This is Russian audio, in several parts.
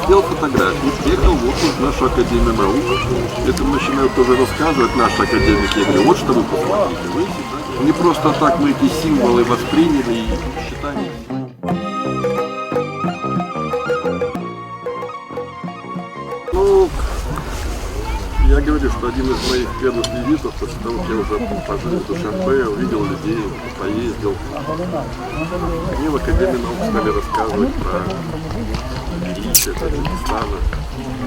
сделал фотографии, приехал вот в нашу Академию наук. Это начинают тоже рассказывать наши академики. Я говорю, вот что вы посмотрите. Вы не просто так мы эти символы восприняли и считали. Ну, я говорю, что один из моих первых визитов, после того, как я уже пожил в Душанбе, увидел людей, поездил. Мне в Академии наук стали рассказывать про величие Таджикистана,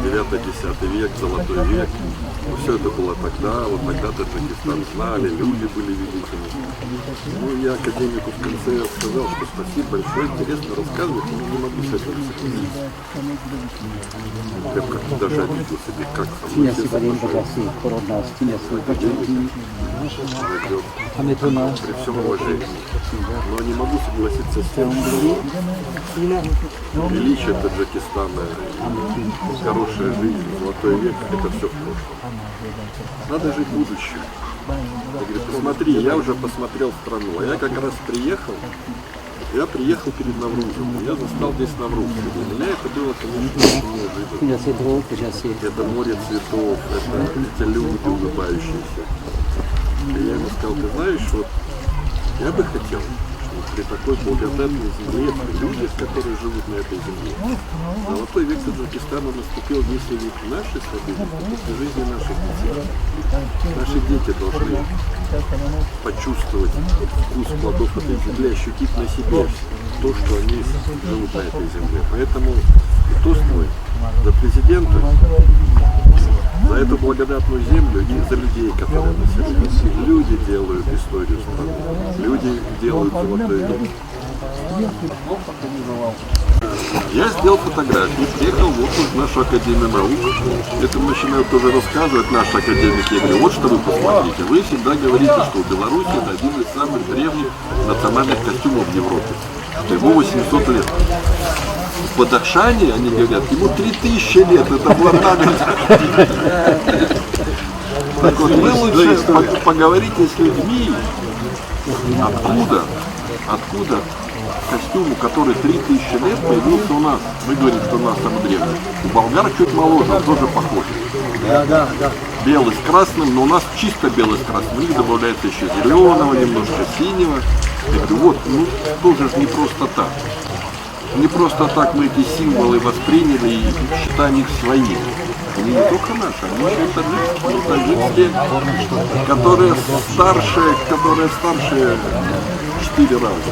9-10 век, золотой век. Но все это было тогда, вот тогда Таджикистан знали, люди были великими. Ну, я академику в конце сказал, что спасибо большое, интересно рассказывать, но не могу с этим согласиться. Я как-то даже обидел себе, как со мной все соглашаются. При всем уважении. Но не могу согласиться с тем, что величие Таджикистана, хорошая жизнь, золотой век, это все в прошлом. Надо жить будущим. Я говорю, посмотри, я уже посмотрел страну, а я как раз приехал. Я приехал перед Наврузом, я застал здесь Навруз. Для меня это было, конечно, очень неожиданно. Это море цветов, это эти люди улыбающиеся. И я ему сказал, ты знаешь, вот я бы хотел, чтобы при такой благодатной земле, при людях, которые живут на этой земле, золотой век Таджикистана наступил, если не при нашей свободе, то при жизни наших детей. Наши дети должны почувствовать вкус плодов этой земли, ощутить на себе то, что они живут на этой земле. Поэтому тост мой за президента, за эту благодатную землю и за людей, которые населяют. Люди делают историю страны, люди делают золотой век. Я сделал фотографии, приехал вот в нашу Академию наук. Это начинают тоже рассказывать наши академики. Я говорю, вот что вы посмотрите. Вы всегда говорите, что в Беларуси это один из самых древних национальных костюмов в Европе. Что ему 800 лет. В Бадахшане, они говорят, ему 3000 лет, это блатамент. Так вот, вы лучше поговорите с людьми, откуда костюму, который 3000 лет появился у нас. Мы говорим, что у нас самый древний. У болгар чуть моложе, он тоже похож. Да. Белый с красным, но у нас чисто белый с красным. У них добавляется еще зеленого, немножко синего. Я говорю, вот, ну тоже же не просто так. Не просто так мы эти символы восприняли и считаем их своими. Они не только наши, они еще таджикские, которые старше 4 раза.